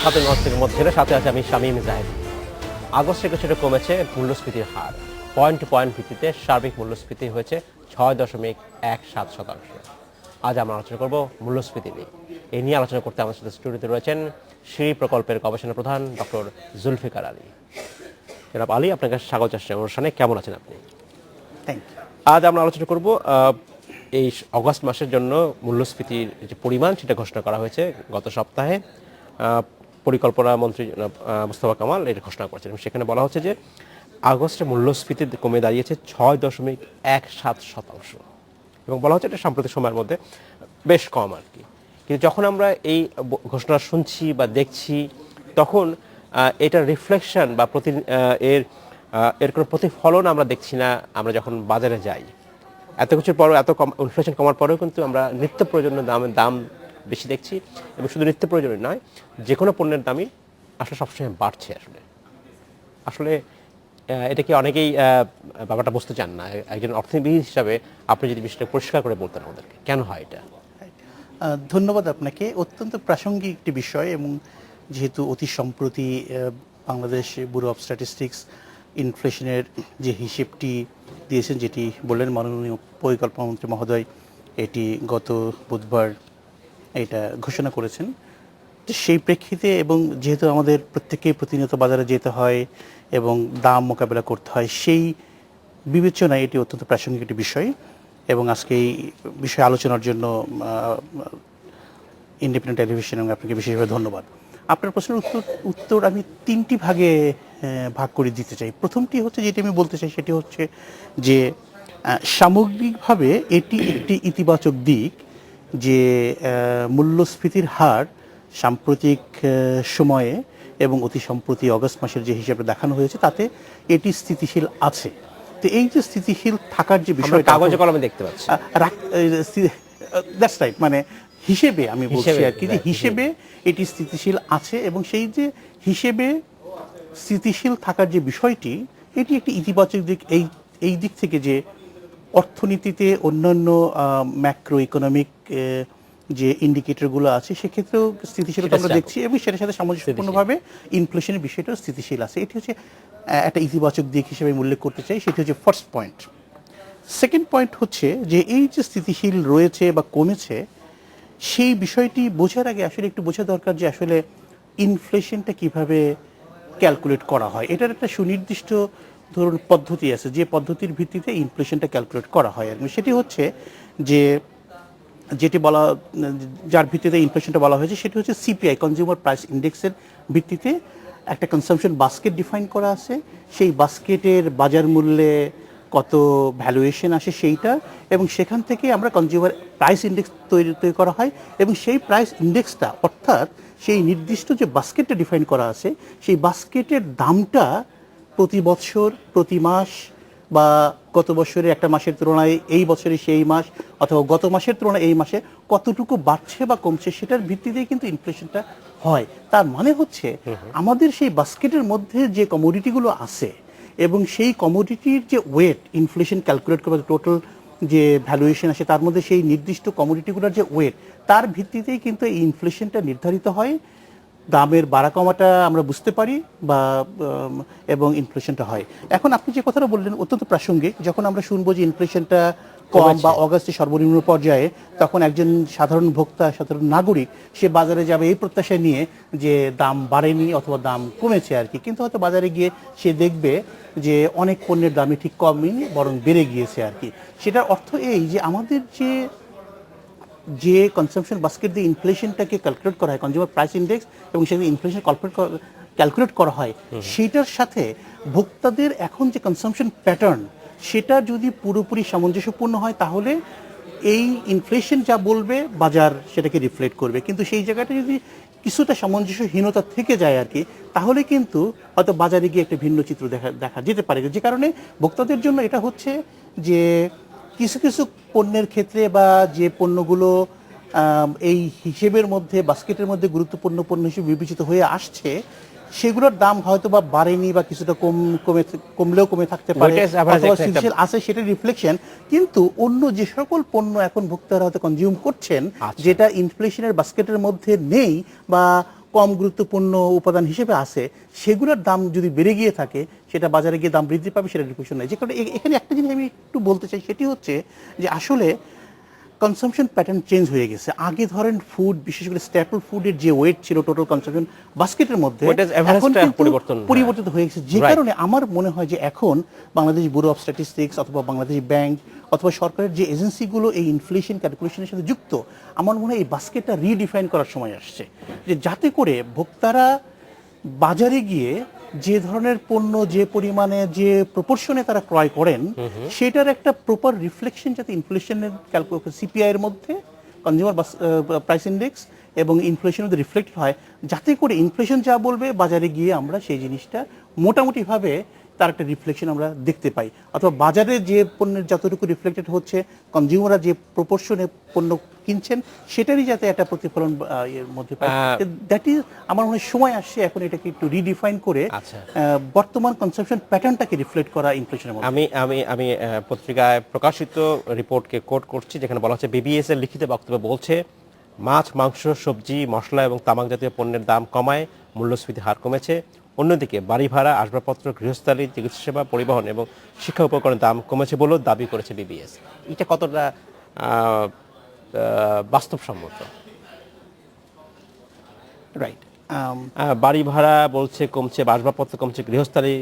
খাতুনগঞ্জ থেকে মধ্যে সাথে আছে আমি শামীম জাহেদ। আগস্ট থেকে সেটা কমেছে মূল্যস্ফীতির হার, পয়েন্ট টু পয়েন্ট ভিত্তিতে সার্বিক মূল্যস্ফীতি হয়েছে 6.17%। আজ আমরা আলোচনা করব মূল্যস্ফীতি নিয়ে। এই নিয়ে আলোচনা করতে আমাদের সাথে স্টুডিওতে রয়েছেন সিঁড়ি প্রকল্পের গবেষণা প্রধান ডক্টর জুলফিকার আলী। জনাব আলী, আপনাকে স্বাগত জানাচ্ছি অনুষ্ঠানে। কেমন আছেন আপনি? আজ আমরা আলোচনা করব এই অগাস্ট মাসের জন্য মূল্যস্ফীতির যে পরিমাণ সেটা ঘোষণা করা হয়েছে গত সপ্তাহে। পরিকল্পনা মন্ত্রী মোস্তফা কামাল এটা ঘোষণা করেছেন। সেখানে বলা হচ্ছে যে আগস্টে মূল্যস্ফীতি কমে দাঁড়িয়েছে 6.17%, এবং বলা হচ্ছে এটা সাম্প্রতিক সময়ের মধ্যে বেশ কম আর কি। কিন্তু যখন আমরা এই ঘোষণা শুনছি বা দেখছি, তখন এটার রিফ্লেকশন বা এর কোনো প্রতিফলন আমরা দেখছি না। আমরা যখন বাজারে যাই, এত কিছুর পরও, এত কম ইনফ্লেশন কমার পরেও কিন্তু আমরা নিত্য প্রয়োজনীয় দাম বেশি দেখছি, এবং শুধু নিত্য প্রয়োজনীয় নয়, যে কোনো পণ্যের দামই আসলে সবসময় বাড়ছে। আসলে এটা কি অনেকেই ব্যাপারটা বুঝতে চান না। একজন অর্থনীতিবিদ হিসাবে আপনি যদি বিষয়টা পরিষ্কার করে বলতেন আমাদেরকে, কেন হয় এটা? ধন্যবাদ আপনাকে। অত্যন্ত প্রাসঙ্গিক একটি বিষয়, এবং যেহেতু অতি সম্প্রতি বাংলাদেশ ব্যুরো অফ স্ট্যাটিস্টিক্স ইনফ্লেশনের যে হিসেবটি দিয়েছেন, যেটি বললেন মাননীয় পরিকল্পনা মন্ত্রী মহোদয়, এটি গত বুধবার এটা ঘোষণা করেছেন। তো সেই প্রেক্ষিতে, এবং যেহেতু আমাদের প্রত্যেককেই প্রতিনিয়ত বাজারে যেতে হয় এবং দাম মোকাবেলা করতে হয়, সেই বিবেচনায় এটি অত্যন্ত প্রাসঙ্গিক একটি বিষয়। এবং আজকে এই বিষয়ে আলোচনার জন্য ইন্ডিপেন্ডেন্ট টেলিভিশন এবং আপনাকে বিশেষভাবে ধন্যবাদ। আপনার প্রশ্নের উত্তর আমি তিনটি ভাগে ভাগ করে দিতে চাই। প্রথমটি হচ্ছে, যেটি আমি বলতে চাই, সেটি হচ্ছে যে সামগ্রিকভাবে এটি একটি ইতিবাচক দিক যে মূল্যস্ফীতির হার সাম্প্রতিক সময়ে এবং অতি সম্প্রতি অগস্ট মাসের যে হিসাবে দেখানো হয়েছে, তাতে এটি স্থিতিশীল আছে। তো এই যে স্থিতিশীল থাকার যে বিষয়টা কাগজে কলমে দেখতে পাচ্ছি, দ্যাটস রাইট, মানে হিসেবে আমি বলছি আর কি, যে হিসেবে এটি স্থিতিশীল আছে, এবং সেই যে হিসেবে স্থিতিশীল থাকার যে বিষয়টি, এটি একটি ইতিবাচক দিক। এই দিক থেকে যে অর্থনীতিতে অন্যান্য ম্যাক্রো ইকোনমিক যে ইন্ডিকেটরগুলো আছে, সেক্ষেত্রেও স্থিতিশীলতা আমরা দেখছি, এবং সেটার সাথে সামঞ্জস্যপূর্ণভাবে ইনফ্লেশনের বিষয়টাও স্থিতিশীল আছে। এটি হচ্ছে একটা ইতিবাচক দিক হিসেবে উল্লেখ করতে চাই। সেটি হচ্ছে ফার্স্ট পয়েন্ট। সেকেন্ড পয়েন্ট হচ্ছে যে এই যে স্থিতিশীল রয়েছে বা কমেছে, সেই বিষয়টি বোঝার আগে আসলে একটু বোঝা দরকার যে আসলে ইনফ্লেশনটা কিভাবে ক্যালকুলেট করা হয়। এটার একটা সুনির্দিষ্ট ধরুন পদ্ধতি আছে, যে পদ্ধতির ভিত্তিতে ইনফ্লেশনটা ক্যালকুলেট করা হয়। এবং সেটি হচ্ছে যে যার ভিত্তিতে ইনফ্লেশনটা বলা হয়েছে, সেটি হচ্ছে সিপিআই, কনজিউমার প্রাইস ইন্ডেক্সের ভিত্তিতে একটা কনসামশন বাস্কেট ডিফাইন করা আছে। সেই বাস্কেটের বাজার মূল্যে কত ভ্যালুয়েশন আসে সেইটা, এবং সেখান থেকে আমরা কনজিউমার প্রাইস ইন্ডেক্স তৈরি করা হয়। এবং সেই প্রাইস ইন্ডেক্সটা, অর্থাৎ সেই নির্দিষ্ট যে বাস্কেটটা ডিফাইন করা আছে, সেই বাস্কেটের দামটা প্রতি বছর, প্রতি মাস, বা গত বছরের একটা মাসের তুলনায় এই বছরে সেই মাস, অথবা গত মাসের তুলনায় এই মাসে কতটুকু বাড়ছে বা কমছে, সেটার ভিত্তিতেই কিন্তু ইনফ্লেশনটা হয়। তার মানে হচ্ছে আমাদের সেই বাস্কেটের মধ্যে যে কমোডিটিগুলো আছে, এবং সেই কমোডিটির যে ওয়েট ইনফ্লেশন ক্যালকুলেট করবে, টোটাল যে ভ্যালুয়েশন আসে তার মধ্যে সেই নির্দিষ্ট কমোডিটিগুলোর যে ওয়েট, তার ভিত্তিতেই কিন্তু এই ইনফ্লেশনটা নির্ধারিত হয়। দামের বাড়া কমাটা আমরা বুঝতে পারি, বা এবং ইনফ্লেশনটা হয়। এখন আপনি যে কথাটা বললেন অত্যন্ত প্রাসঙ্গিক। যখন আমরা শুনবো যে ইনফ্লেশনটা কম বা অগাস্টে সর্বনিম্ন পর্যায়ে, তখন একজন সাধারণ ভোক্তা, সাধারণ নাগরিক, সে বাজারে যাবে এই প্রত্যাশা নিয়ে যে দাম বাড়েনি অথবা দাম কমেছে আর কি। কিন্তু হয়তো বাজারে গিয়ে সে দেখবে যে অনেক পণ্যের দামই ঠিক কমেনি, বরং বেড়ে গিয়েছে আর কি। সেটার অর্থ এই যে আমাদের যে কনসামশন বাস্কেট দিয়ে ইনফ্লেশনটাকে ক্যালকুলেট করা হয়, কনজিউমার প্রাইস ইন্ডেক্স, এবং সেখানে ইনফ্লেশন ক্যালকুলেট করা হয়, সেটার সাথে ভোক্তাদের এখন যে কনসামশন প্যাটার্ন, সেটা যদি পুরোপুরি সামঞ্জস্যপূর্ণ হয়, তাহলে এই ইনফ্লেশন যা বলবে বাজার সেটাকে রিফ্লেক্ট করবে। কিন্তু সেই জায়গাটা যদি কিছুটা সামঞ্জস্যহীনতা থেকে যায় আর কি, তাহলে কিন্তু হয়তো বাজারে গিয়ে একটা ভিন্ন চিত্র দেখা যেতে পারে। যে কারণে ভোক্তাদের জন্য এটা হচ্ছে যে কিছু কিছু পণ্যের ক্ষেত্রে, বা যে পণ্যগুলো এই হিসেবের মধ্যে বাস্কেটের মধ্যে গুরুত্বপূর্ণ পণ্য হিসেবে বিবেচিত হয়ে আসছে, সেগুলোর দাম হয়তো বা বাড়েনি বা কিছুটা কমলেও কমে থাকতে পারে, Weighted average অথবা একটা- স্থিতিশীল আছে, সেটা রিফ্লেকশন। কিন্তু অন্য যে সকল পণ্য এখন ভোক্তারা হয়তো কনজিউম করছেন, আচ্ছা। যেটা ইনফ্লেশনের বাস্কেটের মধ্যে নেই বা কম গুরুত্বপূর্ণ উপাদান হিসেবে আছে, সেগুলোর দাম যদি বেড়ে গিয়ে থাকে, সেটা বাজারে গিয়ে দাম বৃদ্ধি পাবে, সেটা রিফ্লেকশন নেই। যে কারণে এখানে একটা জিনিস আমি একটু বলতে চাই, সেটি হচ্ছে যে আসলে কনসামশন প্যাটার্ন চেঞ্জ হয়ে গেছে। আগে ধরেন ফুড, বিশেষ করে স্ট্যাপল ফুডের যে ওয়েট ছিল টোটাল কনসামশন বাস্কেটের মধ্যে, Weighted average এখন টা কিন্তু পরিবর্তন পরিবর্তিত হয়ে গেছে। যে Right. কারণে আমার মনে হয় যে এখন বাংলাদেশ ব্যুরো অফ স্ট্যাটিস্টিক্স অথবা বাংলাদেশ ব্যাংক অথবা সরকারের যে এজেন্সিগুলো এই ইনফ্লেশন ক্যালকুলেশনের সাথে যুক্ত, আমার মনে হয় এই বাস্কেটটা রিডিফাইন করার সময় আসছে, যে যাতে করে ভোক্তারা বাজারে গিয়ে যে ধরনের পণ্য যে পরিমাণে যে প্রপোর্শনে তারা ক্রয় করেন, সেটার একটা প্রপার রিফ্লেকশন যাতে ইনফ্লেশনের সিপিআই এর মধ্যে, কনজিউমার প্রাইস ইন্ডেক্স এবং ইনফ্লেশনের মধ্যে রিফ্লেক্ট হয়, যাতে করে ইনফ্লেশন যা বলবে বাজারে গিয়ে আমরা সেই জিনিসটা মোটামুটিভাবে তার একটা রিফ্লেকশন আমরা দেখতে পাই, অথবা বাজারে যে পণ্যের যতটুকু রিফ্লেক্টেড হচ্ছে, কনজিউমাররা যে প্রপোর্শনে পণ্য কিনছেন, সেটারই যাতে একটা প্রতিফলন এর মধ্যে পায়। দ্যাট ইজ, আমার মনে হয় সময় আসছে এখন এটাকে একটু রিডিফাইন করে আচ্ছা। বর্তমান কনসামশন প্যাটার্নটাকে রিফ্লেক্ট করা ইনফ্লেশনের মধ্যে। আমি আমি আমি পত্রিকায় প্রকাশিত রিপোর্টকে কোট করছি, যেখানে বলা হচ্ছে বিবিএস এর লিখিত বক্তব্য বলছে, মাছ, মাংস, সবজি, মশলা এবং তামাক জাতীয় পণ্যের দাম কমায় মূল্যস্ফীতি হার কমেছে। অন্যদিকে বাড়ি ভাড়া, আসবাবপত্র, গৃহস্থালী, চিকিৎসা সেবা, পরিবহন এবং শিক্ষা উপকরণের দাম কমেছে বলেও দাবি করেছে বিবিএস। এটা কতটা বাস্তবসম্মত? রাইট। বাড়ি ভাড়া বলছে কমছে, আসবাবপত্র কমছে, গৃহস্থালী,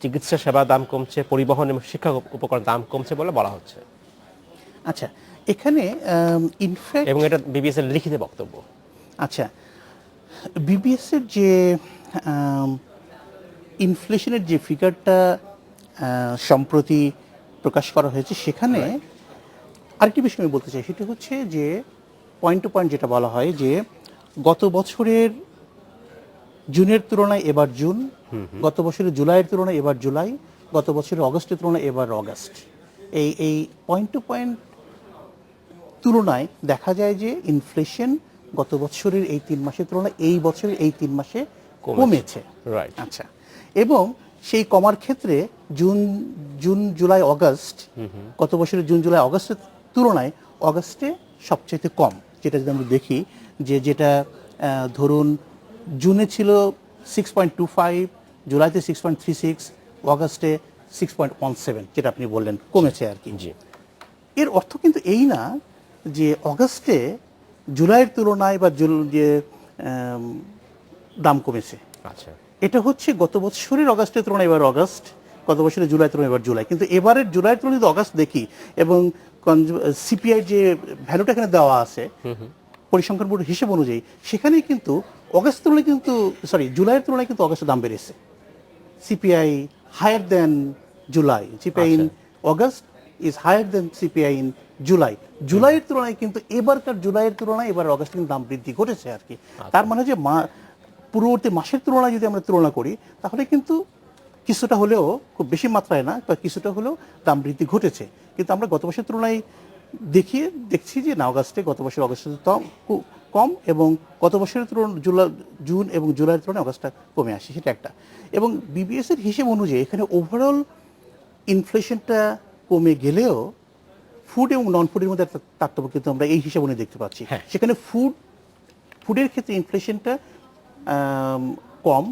চিকিৎসা সেবা দাম কমছে, পরিবহন এবং শিক্ষা উপকরণ দাম কমছে বলে বলা হচ্ছে। আচ্ছা, এখানে ইনফ্যাক্ট, এবং এটা বিবিএস এর লিখিত বক্তব্য। আচ্ছা, বিবিএস এর যে ইনফ্লেশনের যে ফিগারটা সম্প্রতি প্রকাশ করা হয়েছে, সেখানে আরেকটি বিষয় আমি বলতে চাই, সেটা হচ্ছে যে পয়েন্ট টু পয়েন্ট যেটা বলা হয় যে গত বছরের জুনের তুলনায় এবার জুন, গত বছরের জুলাইয়ের তুলনায় এবার জুলাই, গত বছরের অগস্টের তুলনায় এবার অগস্ট, এই পয়েন্ট টু পয়েন্ট তুলনায় দেখা যায় যে ইনফ্লেশন গত বছরের এই 3 মাসের তুলনায় এই বছরের এই 3 মাসে কমেছে। রাইট। আচ্ছা, এবং সেই কমার ক্ষেত্রে জুন জুলাই অগস্ট, গত বছরের জুন জুলাই অগস্টের তুলনায় অগস্টে সবচেয়ে কম। যেটা যদি আমরা দেখি যেটা ধরুন জুনে ছিল 6.25, জুলাইতে 6.36, অগস্টে 6.17, যেটা আপনি বললেন কমেছে আর কি। জি। এর অর্থ কিন্তু এই না যে অগস্টে জুলাইয়ের তুলনায় বা যে দাম কমেছে। আচ্ছা। এটা হচ্ছে গত বছরের অগস্টের তুলনায় এবার অগস্ট, গত বছরের জুলাই তুলনায় এবার জুলাই। কিন্তু এবারের জুলাইয়ের তুলনায় যদি অগস্ট দেখি এবং সিপিআই যে ভ্যালুটা এখানে দেওয়া আছে পরিসংখ্যান বোর্ডের হিসেব অনুযায়ী, সেখানে কিন্তু অগস্ট তুলনায় কিন্তু জুলাইয়ের তুলনায় কিন্তু অগস্টের দাম বেড়েছে। CPI higher than July, CPI in August is higher than CPI in July. জুলাইয়ের তুলনায় কিন্তু এবারকার জুলাইয়ের তুলনায় এবার অগস্টে কিন্তু দাম বৃদ্ধি ঘটেছে আর কি। তার মানে যে পূর্ববর্তী মাসের তুলনায় যদি আমরা তুলনা করি, তাহলে কিন্তু কিছুটা হলেও, খুব বেশি মাত্রায় না, বা কিছুটা হলেও দাম বৃদ্ধি ঘটেছে। কিন্তু আমরা গত বছরের তুলনায় দেখছি যে না, অগাস্টে গত বছর অগস্টের কম, এবং গত বছরের তুলনায় জুন এবং জুলাইয়ের তুলনায় অগস্টটা কমে আসে, সেটা একটা। এবং বিবিএস এর হিসেব অনুযায়ী এখানে ওভারঅল ইনফ্লেশনটা কমে গেলেও ফুড এবং নন ফুডের মধ্যে একটা তারতম্য কিন্তু আমরা এই হিসাব অনুযায়ী দেখতে পাচ্ছি। সেখানে ফুডের ক্ষেত্রে ইনফ্লেশনটা কম,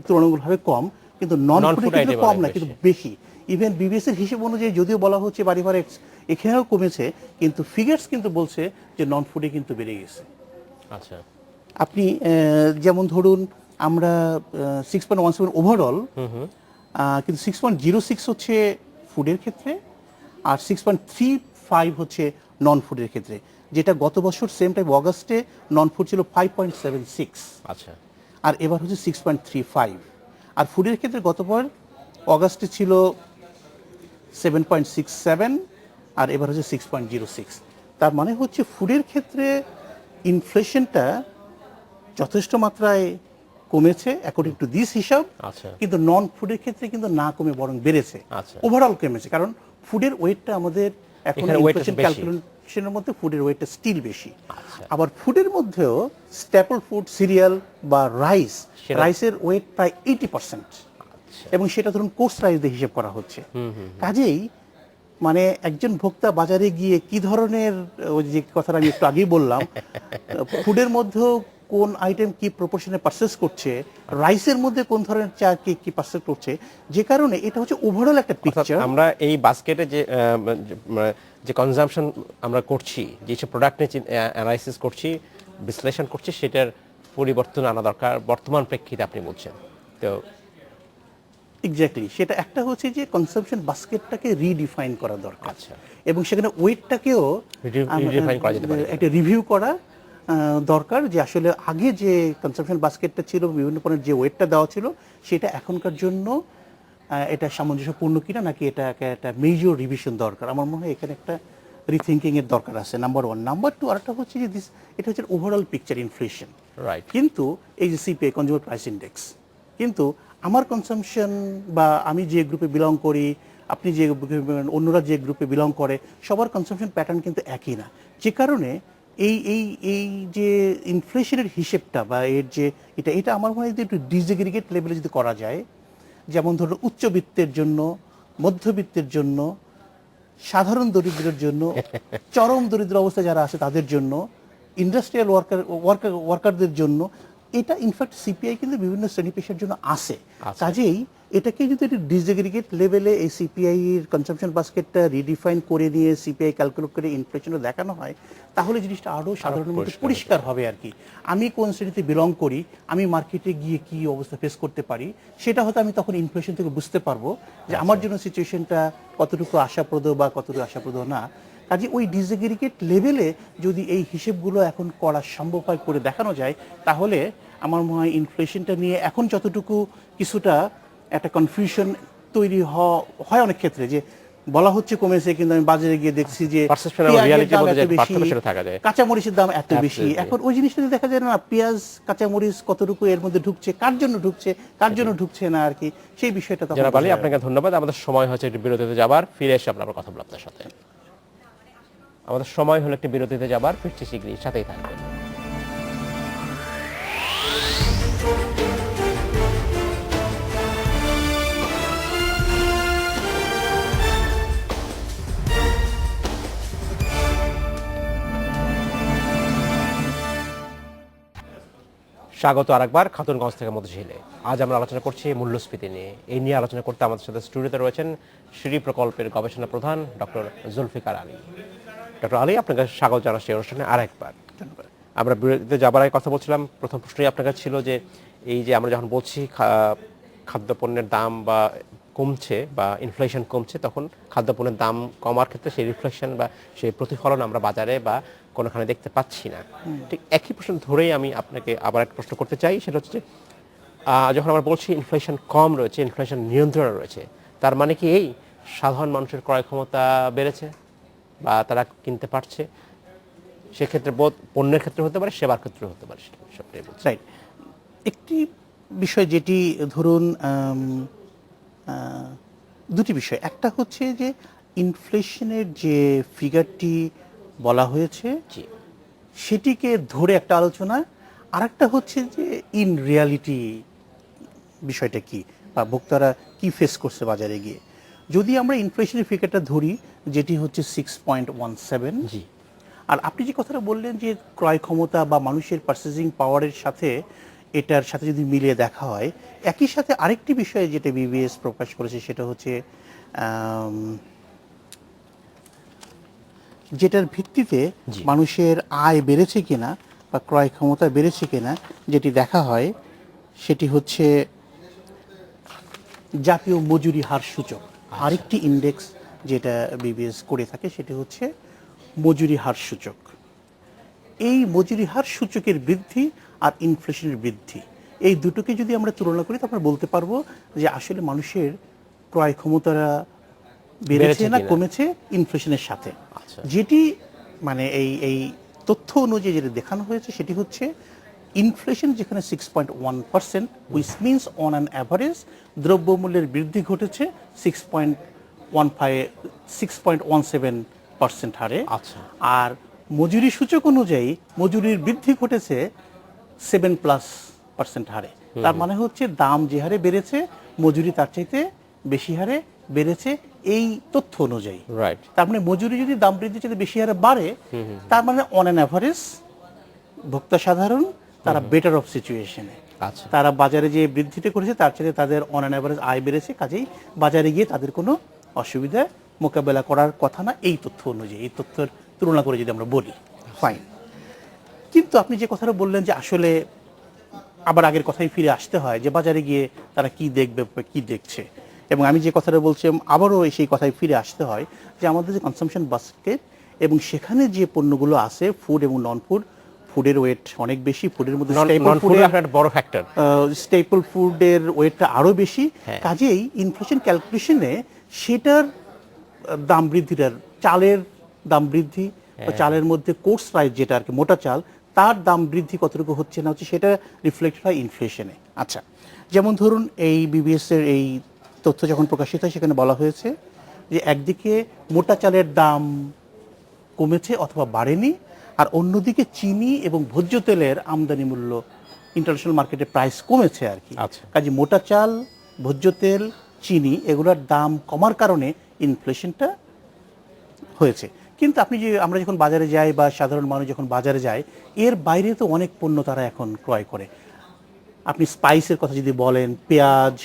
তুলনামূলকভাবে কম, কিন্তু নন ফুডের ক্ষেত্রে কম না, কিন্তু বেশি। ইভেন বিবিএস এর হিসেব অনুযায়ী যদিও বলা হচ্ছে বাড়ি ভাড়া এখানেও কমেছে, কিন্তু ফিগার্স কিন্তু বলছে যে নন ফুডে কিন্তু বেড়ে গেছে। আচ্ছা। আপনি যেমন ধরুন আমরা 6.17 ওভারঅল, কিন্তু 6.06 হচ্ছে ফুডের ক্ষেত্রে, আর 6.35 হচ্ছে নন ফুডের ক্ষেত্রে, যেটা গত বছর সেম টাইম অগাস্টে নন ফুড ছিল 5.76। আচ্ছা। আর এবার হচ্ছে 6.35। আর ফুডের ক্ষেত্রে গতবার অগাস্টে ছিল 7.67, আর এবার হচ্ছে 6.06। তার মানে হচ্ছে ফুডের ক্ষেত্রে ইনফ্লেশনটা যথেষ্ট মাত্রায় কমেছে অ্যাকর্ডিং টু দিস হিসাব। আচ্ছা। কিন্তু নন ফুডের ক্ষেত্রে কিন্তু না কমে বরং বেড়েছে, আচ্ছা। ওভারঅল কমেছে। কারণ ফুডের ওয়েটটা আমাদের এখন এখানে weight ইনফ্লেশন বেশি। ক্যালকুলেশন সেকশনের মধ্যে ফুডের ওয়েটটা স্টিল বেশি। আবার ফুডের মধ্যেও স্ট্যাপল ফুড সিরিয়াল বা রাইসের ওয়েট প্রায় 80%, এবং সেটা ধরুন কোর্স রাইস দিয়ে হিসেব করা হচ্ছে। কাজেই মানে একজন ভোক্তা বাজারে গিয়ে কি ধরনের, ওই যে কথাটা আমি একটু আগেই বললাম, ফুডের মধ্যেও কোন আইটেম কি প্রপোর্শনে পারচেস করছে, রাইসের মধ্যে কোন ধরনের চা কি পারচেস করছে, যে কারণে এটা হচ্ছে ওভারঅল একটা পিকচার। আমরা এই বাস্কেটে যে কনজাম্পশন আমরা করছি, যেসব প্রোডাক্ট নিয়ে অ্যানালাইসিস করছি, বিশ্লেষণ করছি, সেটার পরিবর্তন আনা দরকার বর্তমান প্রেক্ষিতে আপনি বলছেন। তো এক্স্যাক্টলি, সেটা একটা হচ্ছে যে কনসাম্পশন বাস্কেটটাকে রিডিফাইন করা দরকার। আচ্ছা, এবং সেখানে ওয়েটটাকেও রিডিফাইন করা যেতে পারে, একটা রিভিউ করা দরকার, যে আসলে আগে যে কনসাম্পশন বাস্কেটটা ছিল, বিভিন্ন পণ্যের যে ওয়েটটা দেওয়া ছিল, সেটা এখনকার জন্য এটা সামঞ্জস্যপূর্ণ কিনা, নাকি এটা একটা মেজর রিভিশন দরকার। আমার মনে হয় এখানে একটা রিথিঙ্কিং এর দরকার আছে, নাম্বার 1। নাম্বার 2, আরেকটা হচ্ছে যে এটা হচ্ছে ওভারঅল পিকচার ইনফ্লেশন। রাইট। কিন্তু এই যে সিপিআই, কনজিউমার প্রাইস ইন্ডেক্স, কিন্তু আমার কনসাম্পশন বা আমি যে গ্রুপে বিলং করি, আপনি যে অন্যরা যে গ্রুপে বিলং করে, সবার কনসাম্পশন প্যাটার্ন কিন্তু একই না। যে কারণে এই এই এই যে ইনফ্লেশনের হিসেবটা বা এর যে এটা আমার মনে হয় একটু ডিসএগ্রিগেট লেভেলে যদি করা যায়, যেমন ধরুন উচ্চবিত্তের জন্য, মধ্যবিত্তের জন্য, সাধারণ দরিদ্রের জন্য, চরম দরিদ্র অবস্থায় যারা আছে তাদের জন্য, ইন্ডাস্ট্রিয়াল ওয়ার্কারদের জন্য, এটা ইনফ্যাক্ট সিপিআই কিন্তু বিভিন্ন শ্রেণী পেশার জন্য আসে। কাজেই এটাকে যদি একটা ডিসএগ্রিগেট লেভেলে এই সিপিআই এর কনসাম্পশন বাস্কেটটা রিডিফাইন করে নিয়ে সিপিআই ক্যালকুলেট করে ইনফ্লেশনও দেখানো হয়, তাহলে জিনিসটা আরও সাধারণের মধ্যে পরিষ্কার হবে আর কি। আমি কোন শ্রেণীতে বিলং করি, আমি মার্কেটে গিয়ে কি অবস্থা ফেস করতে পারি, সেটা হয়তো আমি তখন ইনফ্লেশন থেকে বুঝতে পারবো যে আমার জন্য সিচুয়েশনটা কতটুকু আশাপ্রদ বা কতটুকু আশাপ্রদ না। কাজে ওই ডিসএগ্রিগেট লেভেলে যদি এই হিসেবগুলো এখন করা সম্ভব হয়, করে দেখানো যায়, তাহলে আমার মনে হয় ইনফ্লেশনটা নিয়ে এখন যতটুকু কিছুটা একটা কনফিউশন তৈরি হয় অনেক ক্ষেত্রে, যে বলা হচ্ছে কমেছে, কিন্তু আমি বাজারে গিয়ে দেখছি যে কাঁচামরিচের দাম এত বেশি। এখন ওই জিনিসটা দেখা যায় না, পেঁয়াজ কাঁচামরিচ কতটুকু এর মধ্যে ঢুকছে, কার জন্য ঢুকছে, কার জন্য ঢুকছে না আর কি, সেই বিষয়টা। জনাব আলী, আপনাকে ধন্যবাদ। আমাদের সময় হচ্ছে একটি বিরতিতে যাবার, ফিরে এসে আমরা কথা বলবো আপনার সাথে। আমাদের সময় হলো একটি বিরতিতে যাবার, ফিরছি শীঘ্রই, সাথেই থাকবেন। স্বাগত আরেকবার খাতুনগঞ্জ থেকে মধুঝিলে। আজ আমরা আলোচনা করছি মূল্যস্ফীতি নিয়ে। এই নিয়ে আলোচনা করতে আমাদের সাথে স্টুডিওতে রয়েছেন সিঁড়ি প্রকল্পের গবেষণা প্রধান ডক্টর জুলফিকার আলী। ডক্টর আলী, আপনাকে স্বাগত জানাচ্ছি অনুষ্ঠানে আরেকবার। আমরা বিরতিতে যাবার আগে কথা বলছিলাম, প্রথম প্রশ্নই আপনার কাছে ছিল যে এই যে আমরা যখন বলছি খাদ্যপণ্যের দাম বা কমছে বা ইনফ্লেশন কমছে, তখন খাদ্যপণ্যের দাম কমার ক্ষেত্রে সেই রিফ্লেকশন বা সেই প্রতিফলন আমরা বাজারে বা কোনোখানে দেখতে পাচ্ছি না। ঠিক একই প্রশ্ন ধরেই আমি আপনাকে আবার একটা প্রশ্ন করতে চাই, সেটা হচ্ছে যখন আমরা বলছি ইনফ্লেশন কম রয়েছে, ইনফ্লেশন নিয়ন্ত্রণে রয়েছে, তার মানে কি এই সাধারণ মানুষের ক্রয় ক্ষমতা বেড়েছে বা তারা কিনতে পারছে? সেক্ষেত্রে বোধ পণ্যের ক্ষেত্রে হতে পারে, সেবার ক্ষেত্রে হতে পারে, সবটাই বলছি। রাইট। একটি বিষয় যেটি ধরুন দুটি বিষয়, একটা হচ্ছে যে ইনফ্লেশনের যে ফিগারটি বলা হয়েছে সেটিকে ধরে একটা আলোচনা, আর একটা হচ্ছে যে ইন রিয়ালিটি বিষয়টা কি, বা ভোক্তারা কি ফেস করছে বাজারে গিয়ে। যদি আমরা ইনফ্লেশনের ফিগারটা ধরি, যেটি হচ্ছে 6.17, আর আপনি যে কথাটা বললেন যে ক্রয় ক্ষমতা বা মানুষের পারচেজিং পাওয়ারের সাথে এটার সাথে যদি মিলিয়ে দেখা হয়, একই সাথে আরেকটি বিষয় যেটা বিবিএস প্রকাশ করেছে, সেটা হচ্ছে যেটার ভিত্তিতে মানুষের আয় বেড়েছে কিনা বা ক্রয় ক্ষমতা বেড়েছে কিনা যেটি দেখা হয়, সেটি হচ্ছে জাতীয় মজুরি হার সূচক। আরেকটি ইন্ডেক্স যেটা বিবিএস করে থাকে, সেটি হচ্ছে মজুরি হার সূচক। এই মজুরি হার সূচকের বৃদ্ধি আর ইনফ্লেশনের বৃদ্ধি, এই দুটোকে যদি আমরা তুলনা করি, তারপরে বলতে পারবো যে আসলে মানুষের ক্রয় ক্ষমতাটা বেড়েছে না কমেছে ইনফ্লেশনের সাথে। যেটি মানে এই তথ্য অনুযায়ী যেটা দেখানো হয়েছে, সেটি হচ্ছে ইনফ্লেশন যেখানে 6.1%, which means on an average দ্রব্যমূল্যের বৃদ্ধি ঘটেছে 6.17 হারে। আচ্ছা। আর মজুরি সূচক অনুযায়ী মজুরির বৃদ্ধি ঘটেছে 7+ % হারে। তার মানে হচ্ছে দাম যে হারে বেড়েছে মজুরি তার চাইতে বেশি হারে বেড়েছে এই তথ্য অনুযায়ী। রাইট। তার মানে মজুরি যদি দাম বৃদ্ধির চাইতে বেশি হারে বাড়ে, তার মানে অন অ্যান অ্যাভারেজ ভোক্তা সাধারণ তারা বেটার অফ সিচুয়েশনে। আচ্ছা। তারা বাজারে যে বৃদ্ধিটা করেছে তার চাইতে তাদের অন অ্যান অ্যাভারেজ আয় বেড়েছে, কাজেই বাজারে গিয়ে তাদের কোনো অসুবিধা মোকাবেলা করার কথা না এই তথ্য অনুযায়ী, এই তথ্যের তুলনা করে যদি আমরা বলি। ফাইন। কিন্তু আপনি যে কথাটা বললেন যে আসলে আবার আগের কথাই ফিরে আসতে হয় যে বাজারে গিয়ে তারা কি দেখবে, কি দেখছে, এবং আমি যে কথাটা বলছি আবারও সেই কথায় ফিরে আসতে হয় যে আমাদের যে কনসামশন বাস্কেট এবং সেখানে যে পণ্যগুলো আছে ফুড এবং নন ফুড, ফুডের ওয়েট অনেক বেশি, ফুডের মধ্যে একটা বড় ফ্যাক্টর, স্টেপল ফুডের ওয়েটটা আরো বেশি। হ্যাঁ। কাজেই ইনফ্লেশন ক্যালকুলেশনে সেটার দাম বৃদ্ধিটার, চালের দাম বৃদ্ধি বা চালের মধ্যে কোর্স রাইস যেটা আর কি মোটা চাল, তার দাম বৃদ্ধি কতটুকু হচ্ছে না হচ্ছে সেটা রিফ্লেক্ট হয় ইনফ্লেশনে। আচ্ছা, যেমন ধরুন এই বিবিএস এর এই তথ্য যখন প্রকাশিত হয় সেখানে বলা হয়েছে যে একদিকে মোটা চালের দাম কমেছে অথবা বাড়েনি, আর অন্যদিকে চিনি এবং ভোজ্য তেলের আমদানি মূল্য ইন্টারন্যাশনাল মার্কেটে প্রাইস কমেছে আর কি। আচ্ছা। কাজে মোটা চাল, ভোজ্য তেল, চিনি এগুলোর দাম কমার কারণে ইনফ্লেশনটা হয়েছে। কিন্তু আমরা যখন বাজারে যাই বা সাধারণ মানুষ যখন বাজারে যায়, এর বাইরে তো অনেক পণ্য তারা এখন ক্রয় করে। আপনি স্পাইসের কথা যদি বলেন, পেঁয়াজ,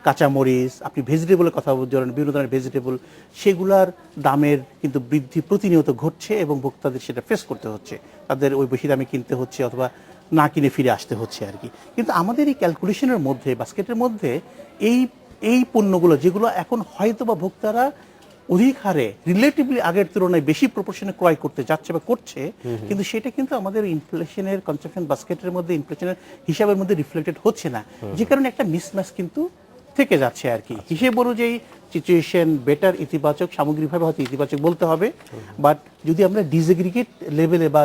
কাঁচামরিচ, আপনি ভেজিটেবলের কথা বলেন, বিভিন্ন ধরনের ভেজিটেবল, সেগুলার দামের কিন্তু বৃদ্ধি প্রতিনিয়ত ঘটছে এবং ভোক্তাদের সেটা ফেস করতে হচ্ছে, তাদের ওই বেশি দামে কিনতে হচ্ছে অথবা না কিনে ফিরে আসতে হচ্ছে আর কি। কিন্তু আমাদের এই ক্যালকুলেশনের মধ্যে, বাস্কেটের মধ্যে এই পণ্যগুলো যেগুলো এখন হয়তো বা ভোক্তারা অধিক হারে রিলেটিভলি আগের তুলনায় বেশি প্রপোর্শনে ক্রয় করতে যাচ্ছে বা করছে, কিন্তু সেটা কিন্তু আমাদের ইনফ্লেশনের কনসাম্পশন বাস্কেটের মধ্যে ইনফ্লেশনের হিসাবের মধ্যে রিফ্লেক্টেড হচ্ছে না, যে কারণে একটা মিসম্যাচ কিন্তু থেকে যাচ্ছে আর কি। হিসেব অনুযায়ী সিচুয়েশন বেটার, ইতিবাচক, সামগ্রিকভাবে হয়তো ইতিবাচক বলতে হবে, বাট যদি আমরা ডিসএগ্রিগেট লেভেলে বা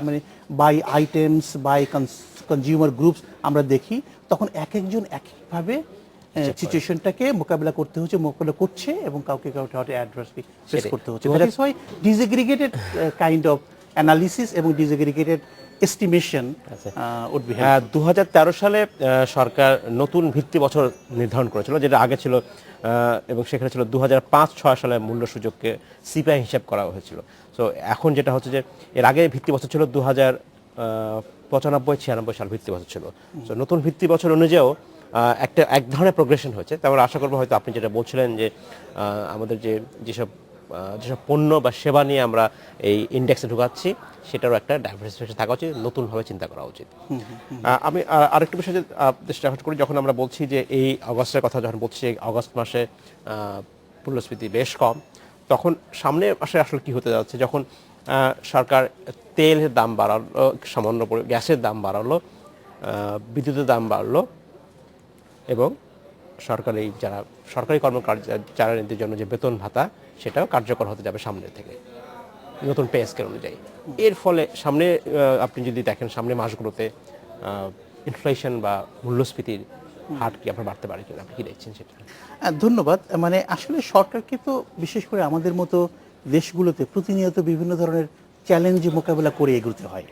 মানে by items, by consumer groups আমরা দেখি, তখন এক একজন একইভাবে সিচুয়েশনটাকে মোকাবিলা করতে হচ্ছে, মোকাবিলা করছে, এবং কাউকে অ্যাডভার্সলি ফেস করতে হচ্ছে। That is why disaggregated kind of analysis এবং disaggregated estimation would be helpful. 2013 সালে সরকার নতুন ভিত্তি বছর নির্ধারণ করেছিল, যেটা আগে ছিল, এবং সেখানে ছিল 2005-06 সালে মূল্য সূচককে সিপিআই হিসাব করা হয়েছিল। সো এখন যেটা হচ্ছে যে এর আগে ভিত্তি বছর ছিল 2095-96 সাল ভিত্তি বছর ছিল। সো নতুন ভিত্তি বছর অনুযায়ীও এক ধরনের প্রোগ্রেশন হয়েছে। তারপর আশা করবো হয়তো আপনি যেটা বলছিলেন যে আমাদের যেসব পণ্য বা সেবা নিয়ে আমরা এই ইন্ডেক্সে ঢুকাচ্ছি সেটারও একটা ডাইভার্সিফিকেশন থাকা উচিত, নতুনভাবে চিন্তা করা উচিত। আমি আরেকটা বিষয় দৃষ্টি আকর্ষণ করি, যখন আমরা বলছি যে এই অগস্টের কথা যখন বলছি, অগস্ট মাসে মূল্যস্ফীতি বেশ কম, তখন সামনে মাসে আসলে কি হতে যাচ্ছে, যখন সরকার তেলের দাম বাড়ালো, সামান্য গ্যাসের দাম বাড়ালো, বিদ্যুতের দাম বাড়লো, এবং সরকারি যারা সরকারি কর্মচারীদের জন্য যে বেতন ভাতা সেটাও কার্যকর হতে যাবে সামনে থেকে নতুন পে স্কেল অনুযায়ী। এর ফলে সামনে আপনি যদি দেখেন সামনে মাসগুলোতে ইনফ্লেশন বা মূল্যস্ফীতির হার কি আপনার বাড়তে পারে কিনা, আপনি কি দেখছেন সেটা? ধন্যবাদ। মানে আসলে সরকারকে তো বিশেষ করে আমাদের মতো দেশগুলোতে প্রতিনিয়ত বিভিন্ন ধরনের চ্যালেঞ্জ মোকাবেলা করে এগোতে হয়।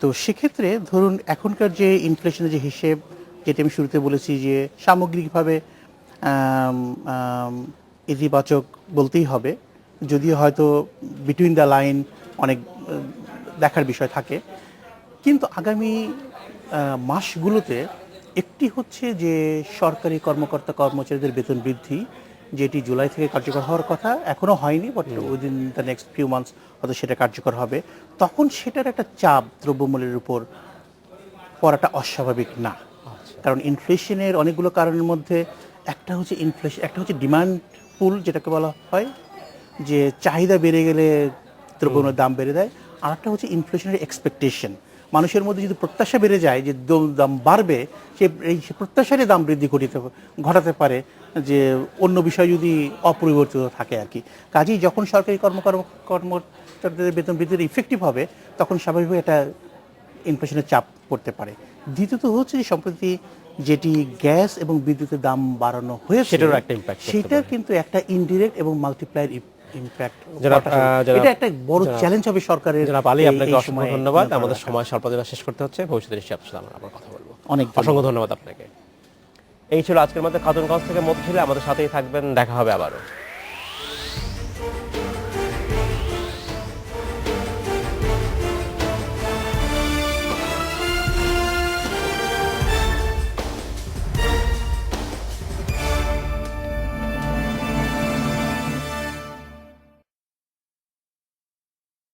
তো সেক্ষেত্রে ধরুন এখনকার যে ইনফ্লেশনের যে হিসেব, যেটা আমি শুরুতে বলেছি যে সামগ্রিকভাবে ইতিবাচক বলতেই হবে, যদিও হয়তো বিটুইন দ্য লাইন অনেক দেখার বিষয় থাকে, কিন্তু আগামী মাসগুলোতে একটি হচ্ছে যে সরকারি কর্মকর্তা কর্মচারীদের বেতন বৃদ্ধি, যেটি জুলাই থেকে কার্যকর হওয়ার কথা, এখনও হয়নি, but within the next few months হয়তো সেটা কার্যকর হবে। তখন সেটার একটা চাপ দ্রব্যমূল্যের উপর পড়াটা অস্বাভাবিক না, কারণ ইনফ্লেশনের অনেকগুলো কারণের মধ্যে একটা হচ্ছে ইনফ্লেশন, একটা হচ্ছে ডিমান্ড পুল যেটাকে বলা হয়, যে চাহিদা বেড়ে গেলে দ্রব্যমূল্যের দাম বেড়ে যায়, আর একটা হচ্ছে ইনফ্লেশনের এক্সপেকটেশন। মানুষের মধ্যে যদি প্রত্যাশা বেড়ে যায় যে দাম বাড়বে, এই প্রত্যাশারই দাম বৃদ্ধি ঘটাতে পারে, যে অন্য বিষয় যদি অপরিবর্তিত থাকে আর কি। কাজেই যখন সরকারি কর্মচারীদের বেতন বৃদ্ধির ইফেক্টিভ হবে, তখন স্বাভাবিকভাবে একটা ইনফ্লেশনের চাপ পড়তে পারে। দ্বিতীয়ত হচ্ছে যে সম্প্রতি যেটি গ্যাস এবং বিদ্যুতের দাম বাড়ানো হয়েছে সেটারও একটা ইম্প্যাক্ট, সেটা কিন্তু একটা ইনডিরেক্ট এবং মাল্টিপ্লায়ার ইমপ্যাক্ট জনাব- জনাব- এটা একটা বড় চ্যালেঞ্জ হবে সরকারের। জনাব আলী, এই- আপনাকে এই অসংখ্য সময়ে ধন্যবাদ। নিয়োগ করা আমাদের রাখা। সময় স্বল্পদিনে শেষ করতে হচ্ছে, ভবিষ্যতে নিশ্চয়ই আপনার সাথে আমরা আবার কথা বলবো। অনেক অসংখ্য ধন্যবাদ আপনাকে। এই ছিল আজকের মধ্যে খাতুনগঞ্জ থেকে মধ্যে ছিল, আমাদের সাথেই থাকবেন, দেখা হবে আবারও।